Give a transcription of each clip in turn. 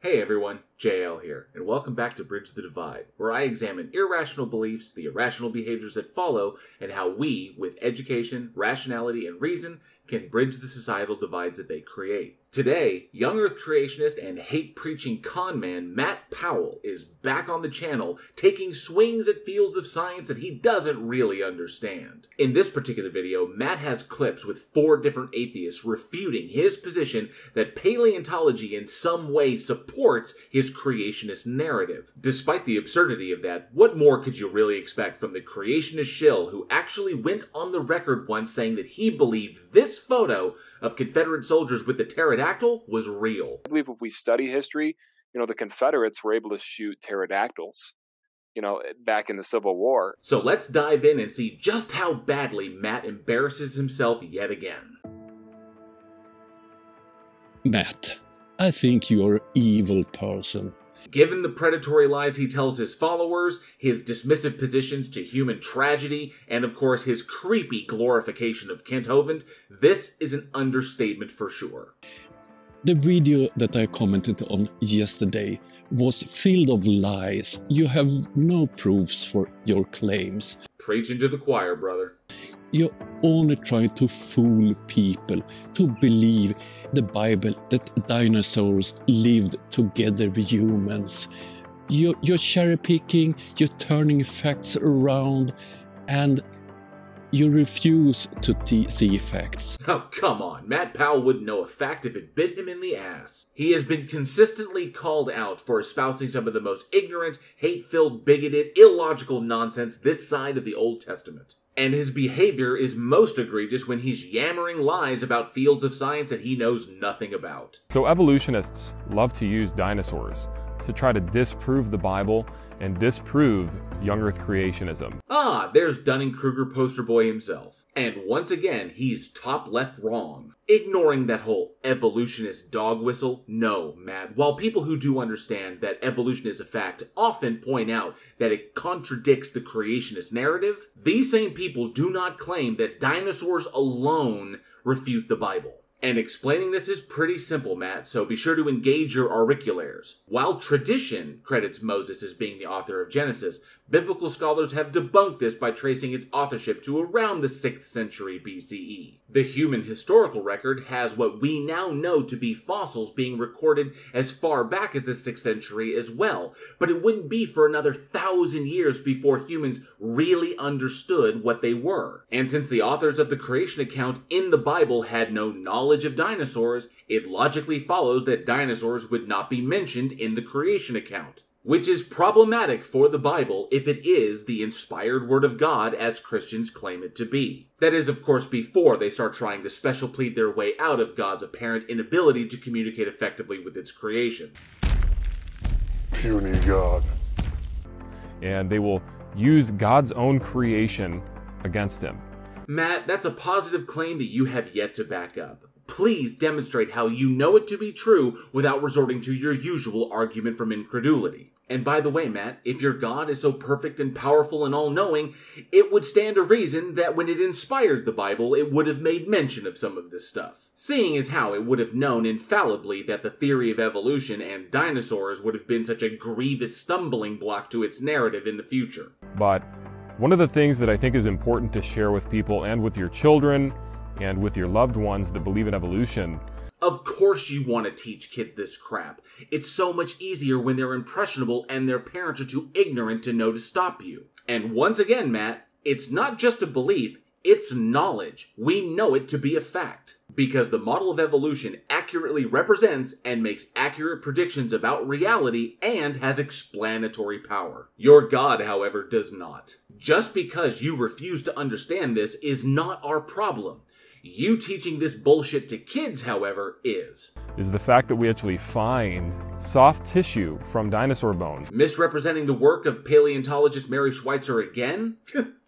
Hey everyone, JL here, and welcome back to Bridge the Divide, where I examine irrational beliefs, the irrational behaviors that follow, and how we, with education, rationality, and reason, can bridge the societal divides that they create. Today, young earth creationist and hate-preaching conman Matt Powell is back on the channel, taking swings at fields of science that he doesn't really understand. In this particular video, Matt has clips with 4 different atheists refuting his position that paleontology in some way supports his creationist narrative. Despite the absurdity of that, what more could you really expect from the creationist shill who actually went on the record once saying that he believed this photo of Confederate soldiers with the pterodactyl was real? I believe if we study history, the Confederates were able to shoot pterodactyls, back in the Civil War. So let's dive in and see just how badly Matt embarrasses himself yet again. Matt, I think you're an evil person. Given the predatory lies he tells his followers, his dismissive positions to human tragedy, and of course his creepy glorification of Kent Hovind, this is an understatement for sure. The video that I commented on yesterday was filled of lies. You have no proofs for your claims. Preaching to the choir, brother. You're only trying to fool people to believe the Bible that dinosaurs lived together with humans. You're cherry picking, you're turning facts around, and you refuse to see facts. Oh, come on. Matt Powell wouldn't know a fact if it bit him in the ass. He has been consistently called out for espousing some of the most ignorant, hate-filled, bigoted, illogical nonsense this side of the Old Testament. And his behavior is most egregious when he's yammering lies about fields of science that he knows nothing about. So evolutionists love to use dinosaurs to try to disprove the Bible and disprove young earth creationism. Ah, there's Dunning-Kruger poster boy himself. And once again, he's top left wrong. Ignoring that whole evolutionist dog whistle, no, Matt. While people who do understand that evolution is a fact often point out that it contradicts the creationist narrative, these same people do not claim that dinosaurs alone refute the Bible. And explaining this is pretty simple, Matt, so be sure to engage your auriculares. While tradition credits Moses as being the author of Genesis, biblical scholars have debunked this by tracing its authorship to around the 6th century BCE. The human historical record has what we now know to be fossils being recorded as far back as the 6th century as well, but it wouldn't be for another 1,000 years before humans really understood what they were. And since the authors of the creation account in the Bible had no knowledge of dinosaurs, it logically follows that dinosaurs would not be mentioned in the creation account. Which is problematic for the Bible if it is the inspired word of God as Christians claim it to be. That is, of course, before they start trying to special plead their way out of God's apparent inability to communicate effectively with its creation. Puny God. And they will use God's own creation against him. Matt, that's a positive claim that you have yet to back up. Please demonstrate how you know it to be true without resorting to your usual argument from incredulity. And by the way, Matt, if your God is so perfect and powerful and all-knowing, it would stand to reason that when it inspired the Bible, it would have made mention of some of this stuff. Seeing as how it would have known infallibly that the theory of evolution and dinosaurs would have been such a grievous stumbling block to its narrative in the future. But one of the things that I think is important to share with people and with your children and with your loved ones that believe in evolution. Of course you want to teach kids this crap. It's so much easier when they're impressionable and their parents are too ignorant to know to stop you. And once again, Matt, it's not just a belief, it's knowledge. We know it to be a fact. Because the model of evolution accurately represents and makes accurate predictions about reality and has explanatory power. Your God, however, does not. Just because you refuse to understand this is not our problem. You teaching this bullshit to kids, however, is the fact that we actually find soft tissue from dinosaur bones. Misrepresenting the work of paleontologist Mary Schweitzer again?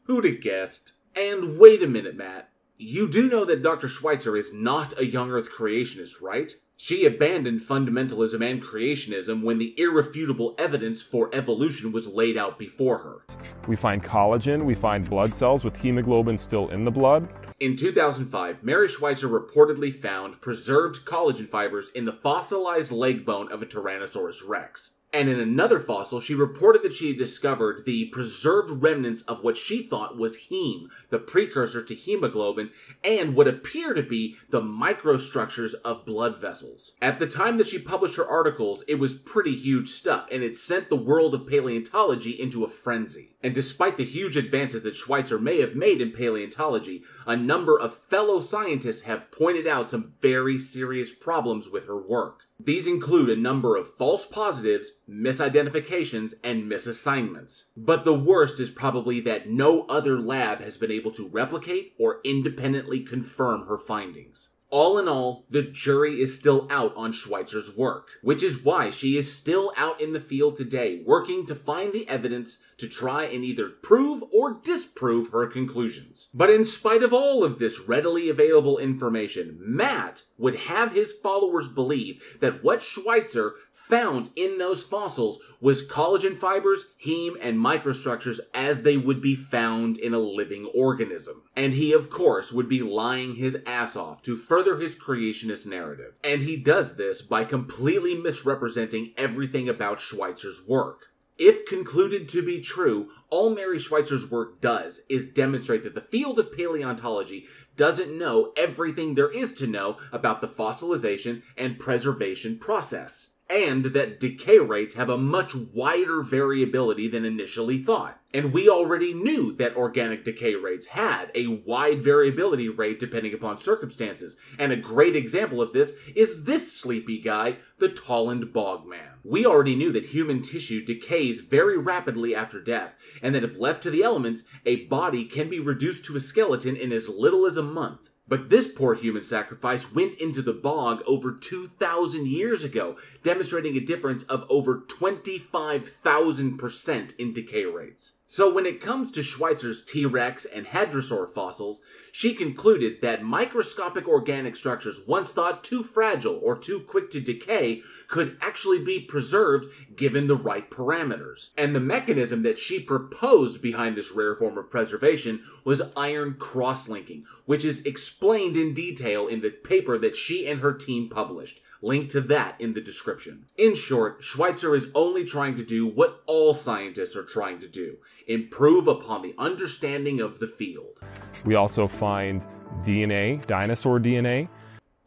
Who'd have guessed? And wait a minute, Matt. You do know that Dr. Schweitzer is not a young earth creationist, right? She abandoned fundamentalism and creationism when the irrefutable evidence for evolution was laid out before her. We find collagen, we find blood cells with hemoglobin still in the blood. In 2005, Mary Schweitzer reportedly found preserved collagen fibers in the fossilized leg bone of a Tyrannosaurus rex. And in another fossil, she reported that she had discovered the preserved remnants of what she thought was heme, the precursor to hemoglobin, and what appear to be the microstructures of blood vessels. At the time that she published her articles, it was pretty huge stuff, and it sent the world of paleontology into a frenzy. And despite the huge advances that Schweitzer may have made in paleontology, a number of fellow scientists have pointed out some very serious problems with her work. These include a number of false positives, misidentifications, and misassignments. But the worst is probably that no other lab has been able to replicate or independently confirm her findings. All in all, the jury is still out on Schweitzer's work, which is why she is still out in the field today, working to find the evidence to try and either prove or disprove her conclusions. But in spite of all of this readily available information, Matt would have his followers believe that what Schweitzer found in those fossils was collagen fibers, heme, and microstructures as they would be found in a living organism. And he, of course, would be lying his ass off to further his creationist narrative. And he does this by completely misrepresenting everything about Schweitzer's work. If concluded to be true, all Mary Schweitzer's work does is demonstrate that the field of paleontology doesn't know everything there is to know about the fossilization and preservation process, and that decay rates have a much wider variability than initially thought. And we already knew that organic decay rates had a wide variability rate depending upon circumstances, and a great example of this is this sleepy guy, the Tolland Bogman. We already knew that human tissue decays very rapidly after death, and that if left to the elements, a body can be reduced to a skeleton in as little as a month. But this poor human sacrifice went into the bog over 2,000 years ago, demonstrating a difference of over 25,000% in decay rates. So when it comes to Schweitzer's T-Rex and Hadrosaur fossils, she concluded that microscopic organic structures once thought too fragile or too quick to decay could actually be preserved given the right parameters. And the mechanism that she proposed behind this rare form of preservation was iron cross-linking, which is explained in detail in the paper that she and her team published. Link to that in the description. In short, Schweitzer is only trying to do what all scientists are trying to do: improve upon the understanding of the field. We also find DNA, dinosaur DNA.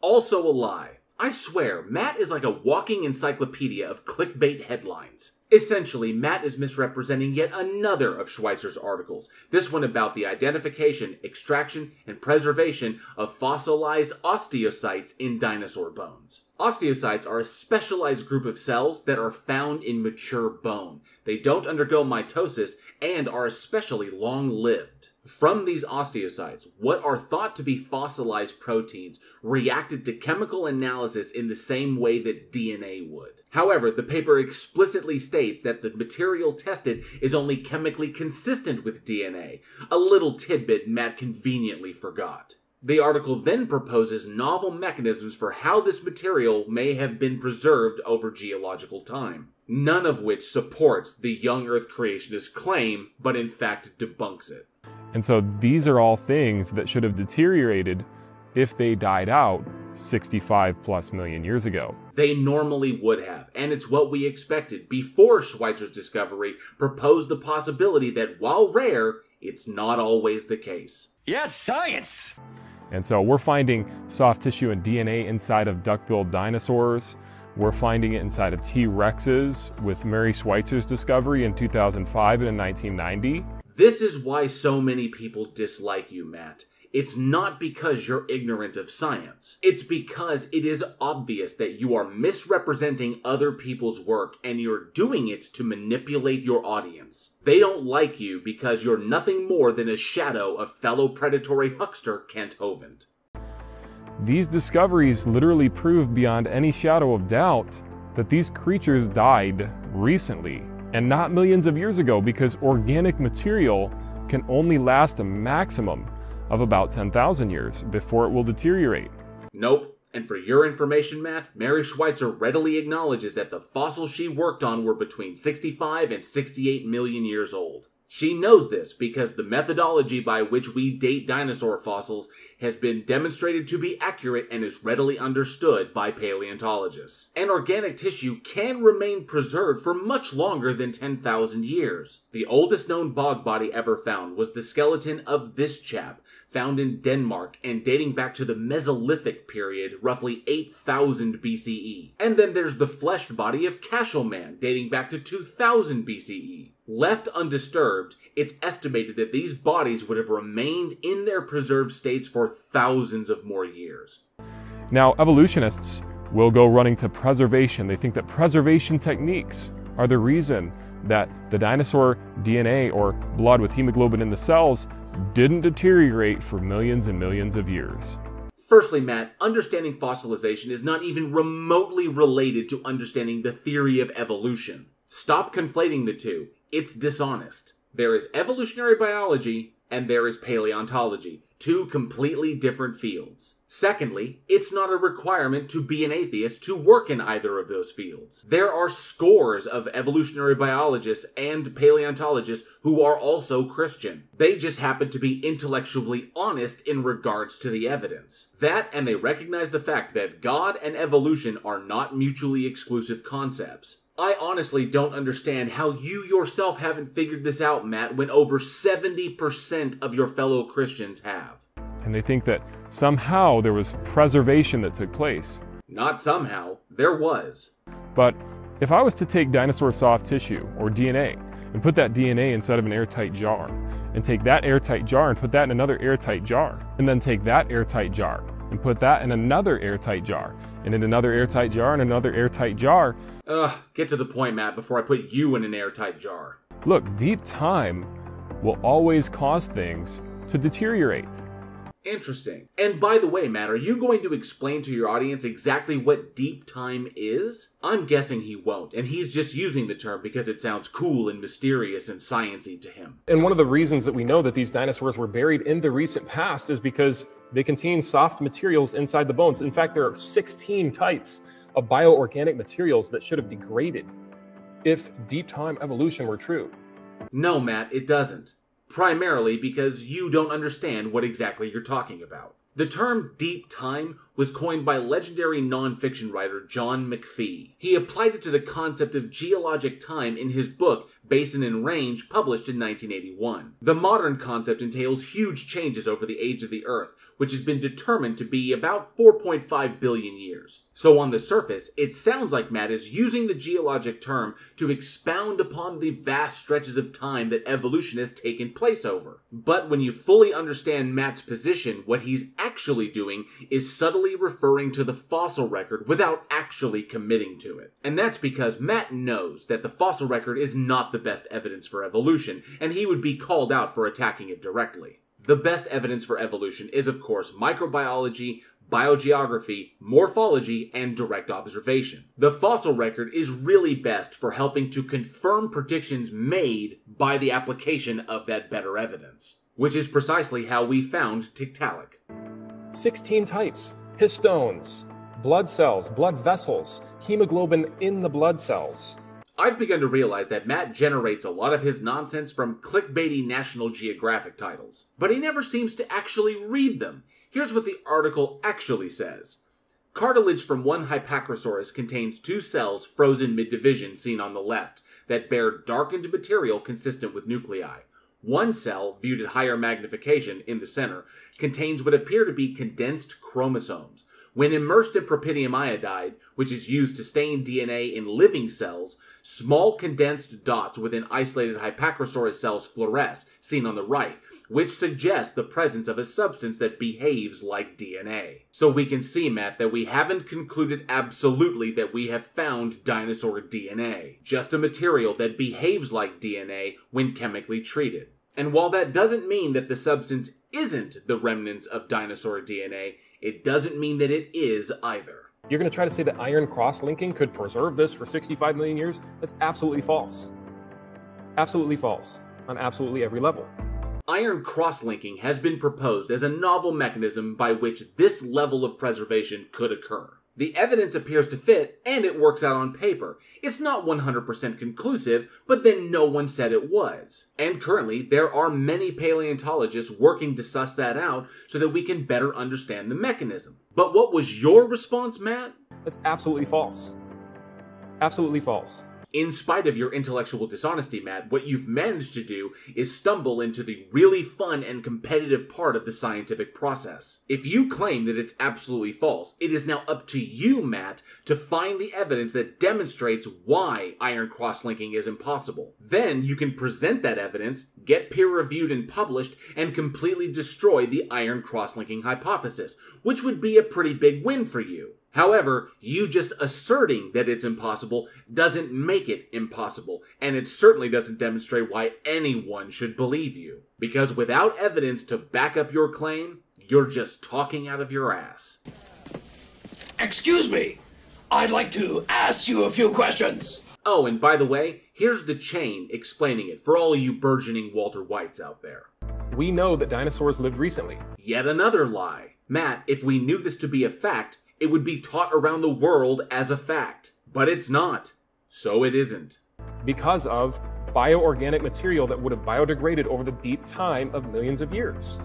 Also a lie. I swear, Matt is like a walking encyclopedia of clickbait headlines. Essentially, Matt is misrepresenting yet another of Schweitzer's articles, this one about the identification, extraction, and preservation of fossilized osteocytes in dinosaur bones. Osteocytes are a specialized group of cells that are found in mature bone. They don't undergo mitosis and are especially long-lived. From these osteocytes, what are thought to be fossilized proteins reacted to chemical analysis in the same way that DNA would. However, the paper explicitly states that the material tested is only chemically consistent with DNA, a little tidbit Matt conveniently forgot. The article then proposes novel mechanisms for how this material may have been preserved over geological time, none of which supports the young Earth creationist claim, but in fact debunks it. And so these are all things that should have deteriorated if they died out 65 plus million years ago. They normally would have, and it's what we expected before Schweitzer's discovery proposed the possibility that while rare, it's not always the case. Yes, science! And so we're finding soft tissue and DNA inside of duck-billed dinosaurs. We're finding it inside of T-Rexes with Mary Schweitzer's discovery in 2005 and in 1990. This is why so many people dislike you, Matt. It's not because you're ignorant of science. It's because it is obvious that you are misrepresenting other people's work and you're doing it to manipulate your audience. They don't like you because you're nothing more than a shadow of fellow predatory huckster Kent Hovind. These discoveries literally prove beyond any shadow of doubt that these creatures died recently and not millions of years ago, because organic material can only last a maximum of about 10,000 years before it will deteriorate. Nope. And for your information, Matt, Mary Schweitzer readily acknowledges that the fossils she worked on were between 65 and 68 million years old. She knows this because the methodology by which we date dinosaur fossils has been demonstrated to be accurate and is readily understood by paleontologists. And organic tissue can remain preserved for much longer than 10,000 years. The oldest known bog body ever found was the skeleton of this chap, found in Denmark and dating back to the Mesolithic period, roughly 8,000 BCE. And then there's the fleshed body of Cashel-man, dating back to 2000 BCE. Left undisturbed, it's estimated that these bodies would have remained in their preserved states for thousands of more years. Now, evolutionists will go running to preservation. They think that preservation techniques are the reason that the dinosaur DNA, or blood with hemoglobin in the cells, didn't deteriorate for millions and millions of years. Firstly, Matt, understanding fossilization is not even remotely related to understanding the theory of evolution. Stop conflating the two. It's dishonest. There is evolutionary biology and there is paleontology, two completely different fields. Secondly, it's not a requirement to be an atheist to work in either of those fields. There are scores of evolutionary biologists and paleontologists who are also Christian. They just happen to be intellectually honest in regards to the evidence. That, and they recognize the fact that God and evolution are not mutually exclusive concepts. I honestly don't understand how you yourself haven't figured this out, Matt, when over 70% of your fellow Christians have. And they think that somehow there was preservation that took place. Not somehow, there was. But if I was to take dinosaur soft tissue, or DNA, and put that DNA inside of an airtight jar, and take that airtight jar and put that in another airtight jar, and then take that airtight jar and put that in another airtight jar, and in another airtight jar and another airtight jar. Get to the point, Matt, before I put you in an airtight jar. Look, deep time will always cause things to deteriorate. Interesting. And by the way, Matt, are you going to explain to your audience exactly what deep time is? I'm guessing he won't, and he's just using the term because it sounds cool and mysterious and sciencey to him. And one of the reasons that we know that these dinosaurs were buried in the recent past is because they contain soft materials inside the bones. In fact, there are 16 types of bioorganic materials that should have degraded if deep time evolution were true. No, Matt, it doesn't. Primarily because you don't understand what exactly you're talking about. The term deep time was coined by legendary non-fiction writer John McPhee. He applied it to the concept of geologic time in his book Basin and Range, published in 1981. The modern concept entails huge changes over the age of the Earth, which has been determined to be about 4.5 billion years. So on the surface, it sounds like Matt is using the geologic term to expound upon the vast stretches of time that evolution has taken place over. But when you fully understand Matt's position, what he's actually doing is subtly referring to the fossil record without actually committing to it. And that's because Matt knows that the fossil record is not the best evidence for evolution, and he would be called out for attacking it directly. The best evidence for evolution is, of course, microbiology, biogeography, morphology, and direct observation. The fossil record is really best for helping to confirm predictions made by the application of that better evidence, which is precisely how we found Tiktaalik. 16 types: histones, blood cells, blood vessels, hemoglobin in the blood cells. I've begun to realize that Matt generates a lot of his nonsense from clickbaity National Geographic titles, but he never seems to actually read them. Here's what the article actually says. Cartilage from one Hypacrosaurus contains 2 cells frozen mid-division, seen on the left, that bear darkened material consistent with nuclei. One cell, viewed at higher magnification in the center, contains what appear to be condensed chromosomes. When immersed in propylium iodide, which is used to stain DNA in living cells, small condensed dots within isolated Hypacrosaurus cells fluoresce, seen on the right, which suggests the presence of a substance that behaves like DNA. So we can see, Matt, that we haven't concluded absolutely that we have found dinosaur DNA, just a material that behaves like DNA when chemically treated. And while that doesn't mean that the substance isn't the remnants of dinosaur DNA, it doesn't mean that it is either. You're going to try to say that iron cross-linking could preserve this for 65 million years? That's absolutely false. Absolutely false on absolutely every level. Iron cross-linking has been proposed as a novel mechanism by which this level of preservation could occur. The evidence appears to fit, and it works out on paper. It's not 100% conclusive, but then no one said it was. And currently, there are many paleontologists working to suss that out so that we can better understand the mechanism. But what was your response, Matt? That's absolutely false. Absolutely false. In spite of your intellectual dishonesty, Matt, what you've managed to do is stumble into the really fun and competitive part of the scientific process. If you claim that it's absolutely false, it is now up to you, Matt, to find the evidence that demonstrates why iron cross-linking is impossible. Then you can present that evidence, get peer-reviewed and published, and completely destroy the iron cross-linking hypothesis, which would be a pretty big win for you. However, you just asserting that it's impossible doesn't make it impossible, and it certainly doesn't demonstrate why anyone should believe you. Because without evidence to back up your claim, you're just talking out of your ass. Excuse me, I'd like to ask you a few questions. Oh, and by the way, here's the chain explaining it for all you burgeoning Walter Whites out there. We know that dinosaurs lived recently. Yet another lie. Matt, if we knew this to be a fact, it would be taught around the world as a fact. But it's not. So it isn't. Because of bioorganic material that would have biodegraded over the deep time of millions of years.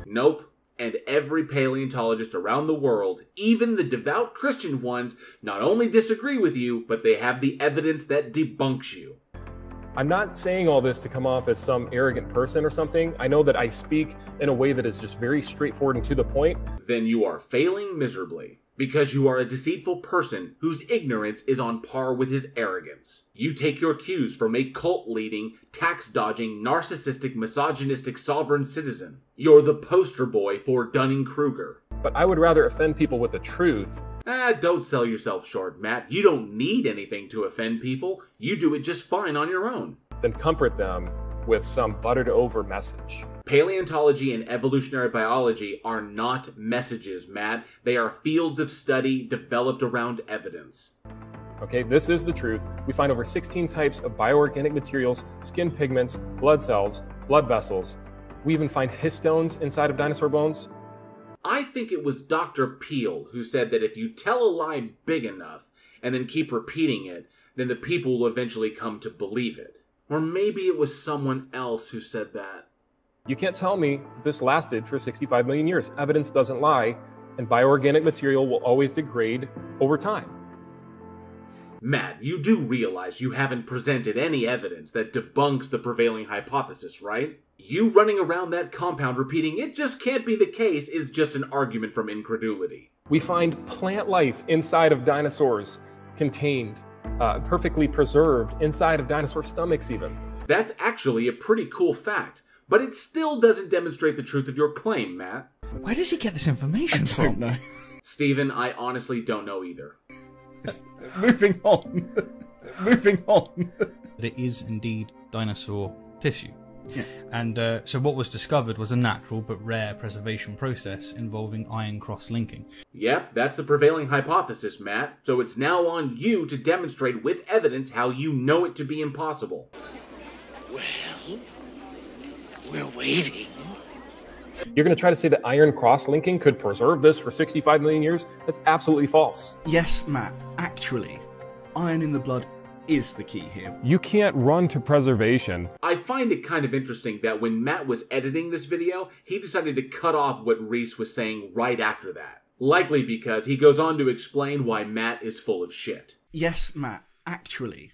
Nope. And every paleontologist around the world, even the devout Christian ones, not only disagree with you, but they have the evidence that debunks you. I'm not saying all this to come off as some arrogant person or something. I know that I speak in a way that is just very straightforward and to the point. Then you are failing miserably. Because you are a deceitful person whose ignorance is on par with his arrogance. You take your cues from a cult-leading, tax-dodging, narcissistic, misogynistic sovereign citizen. You're the poster boy for Dunning-Kruger. But I would rather offend people with the truth. Don't sell yourself short, Matt. You don't need anything to offend people. You do it just fine on your own. Then comfort them with some buttered-over message. Paleontology and evolutionary biology are not messages, Matt. They are fields of study developed around evidence. Okay, this is the truth. We find over 16 types of bioorganic materials, skin pigments, blood cells, blood vessels. We even find histones inside of dinosaur bones. I think it was Dr. Peel who said that if you tell a lie big enough and then keep repeating it, then the people will eventually come to believe it. Or maybe it was someone else who said that. You can't tell me that this lasted for 65 million years. Evidence doesn't lie, and bioorganic material will always degrade over time. Matt, you do realize you haven't presented any evidence that debunks the prevailing hypothesis, right? You running around that compound repeating "it just can't be the case" is just an argument from incredulity. We find plant life inside of dinosaurs contained, perfectly preserved inside of dinosaur stomachs even. That's actually a pretty cool fact, but it still doesn't demonstrate the truth of your claim, Matt. Where does he get this information from? I don't know. Stephen, I honestly don't know either. Moving on. Moving on. But it is indeed dinosaur tissue. Yeah. And so what was discovered was a natural but rare preservation process involving iron cross-linking. Yep, that's the prevailing hypothesis, Matt. So it's now on you to demonstrate with evidence how you know it to be impossible. Well, we're waiting. You're going to try to say that iron cross-linking could preserve this for 65 million years? That's absolutely false. Yes, Matt. Actually, iron in the blood is the key here. You can't run to preservation. I find it kind of interesting that when Matt was editing this video, he decided to cut off what Reese was saying right after that. Likely because he goes on to explain why Matt is full of shit. Yes, Matt. Actually,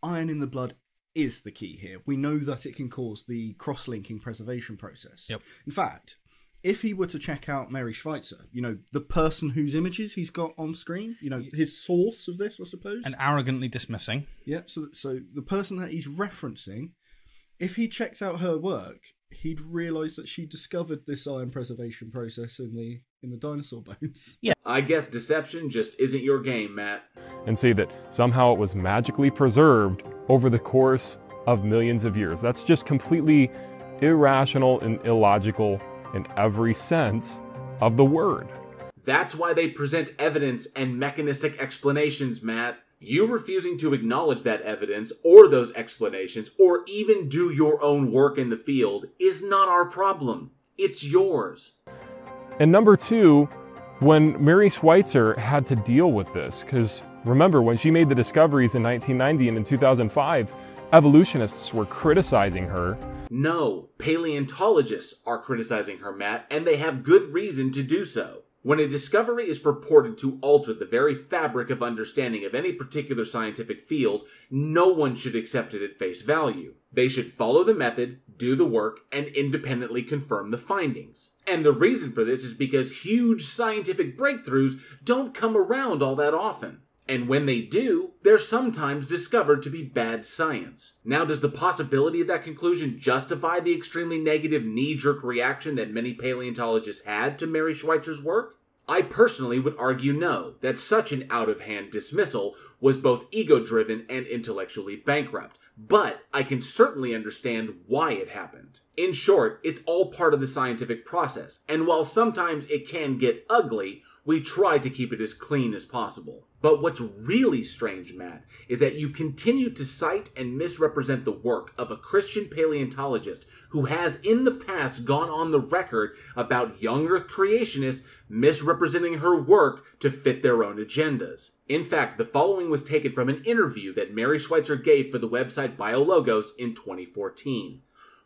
iron in the blood is the key here. We know that it can cause the cross-linking preservation process. Yep. In fact, if he were to check out Mary Schweitzer, you know, the person whose images he's got on screen, you know, his source of this, I suppose. And arrogantly dismissing. Yeah, so the person that he's referencing, if he checked out her work, he'd realise that she discovered this iron preservation process in the dinosaur bones. Yeah. I guess deception just isn't your game, Matt. And say that somehow it was magically preserved over the course of millions of years. That's just completely irrational and illogical in every sense of the word. That's why they present evidence and mechanistic explanations, Matt. You refusing to acknowledge that evidence or those explanations or even do your own work in the field is not our problem. It's yours. And number two, when Mary Schweitzer had to deal with this, because remember, when she made the discoveries in 1990 and in 2005, evolutionists were criticizing her. No, paleontologists are criticizing her, Matt, and they have good reason to do so. When a discovery is purported to alter the very fabric of understanding of any particular scientific field, no one should accept it at face value. They should follow the method, do the work, and independently confirm the findings. And the reason for this is because huge scientific breakthroughs don't come around all that often. And when they do, they're sometimes discovered to be bad science. Now, does the possibility of that conclusion justify the extremely negative knee-jerk reaction that many paleontologists had to Mary Schweitzer's work? I personally would argue no, that such an out-of-hand dismissal was both ego-driven and intellectually bankrupt. But I can certainly understand why it happened. In short, it's all part of the scientific process, and while sometimes it can get ugly, we try to keep it as clean as possible. But what's really strange, Matt, is that you continue to cite and misrepresent the work of a Christian paleontologist who has in the past gone on the record about young Earth creationists misrepresenting her work to fit their own agendas. In fact, the following was taken from an interview that Mary Schweitzer gave for the website BioLogos in 2014.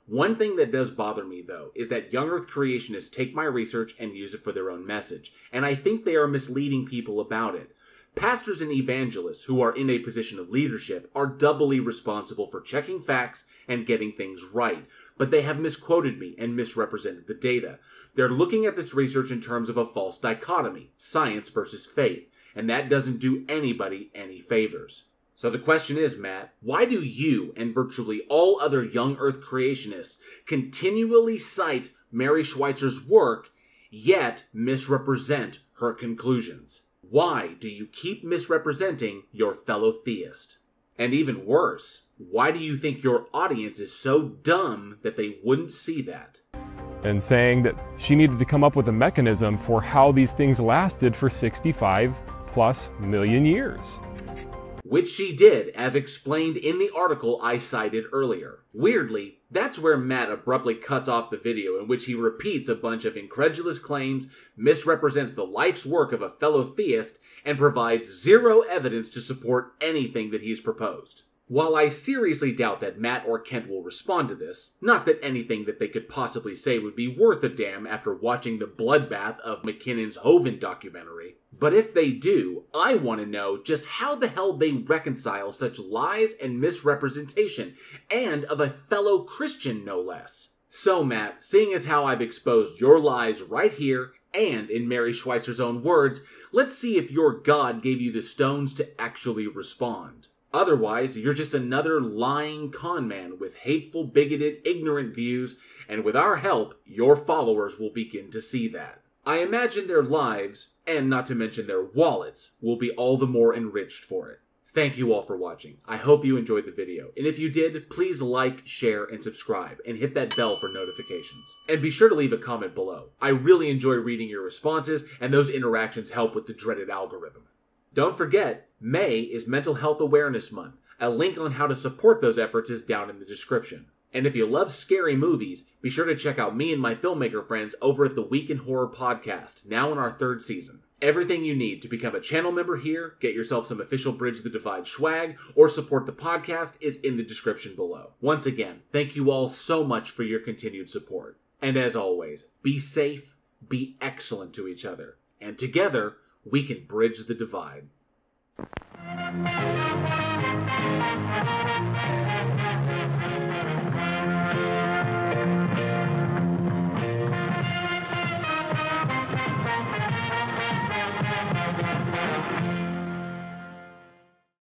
One thing that does bother me, though, is that young Earth creationists take my research and use it for their own message, and I think they are misleading people about it. Pastors and evangelists who are in a position of leadership are doubly responsible for checking facts and getting things right, but they have misquoted me and misrepresented the data. They're looking at this research in terms of a false dichotomy, science versus faith, and that doesn't do anybody any favors. So the question is, Matt, why do you and virtually all other young Earth creationists continually cite Mary Schweitzer's work, yet misrepresent her conclusions? Why do you keep misrepresenting your fellow theist? And even worse, why do you think your audience is so dumb that they wouldn't see that? And saying that she needed to come up with a mechanism for how these things lasted for 65+ million years. Which she did, as explained in the article I cited earlier. Weirdly, that's where Matt abruptly cuts off the video in which he repeats a bunch of incredulous claims, misrepresents the life's work of a fellow theist, and provides zero evidence to support anything that he's proposed. While I seriously doubt that Matt or Kent will respond to this, not that anything that they could possibly say would be worth a damn after watching the bloodbath of McKinnon's Hovind documentary, but if they do, I want to know just how the hell they reconcile such lies and misrepresentation, and of a fellow Christian no less. So Matt, seeing as how I've exposed your lies right here, and in Mary Schweitzer's own words, let's see if your God gave you the stones to actually respond. Otherwise, you're just another lying con man with hateful, bigoted, ignorant views, and with our help, your followers will begin to see that. I imagine their lives, and not to mention their wallets, will be all the more enriched for it. Thank you all for watching. I hope you enjoyed the video, and if you did, please like, share, and subscribe, and hit that bell for notifications. And be sure to leave a comment below. I really enjoy reading your responses, and those interactions help with the dreaded algorithm. Don't forget, May is Mental Health Awareness Month. A link on how to support those efforts is down in the description. And if you love scary movies, be sure to check out me and my filmmaker friends over at the Week in Horror podcast, now in our 3rd season. Everything you need to become a channel member here, get yourself some official Bridge the Divide swag, or support the podcast is in the description below. Once again, thank you all so much for your continued support. And as always, be safe, be excellent to each other, and together, we can bridge the divide.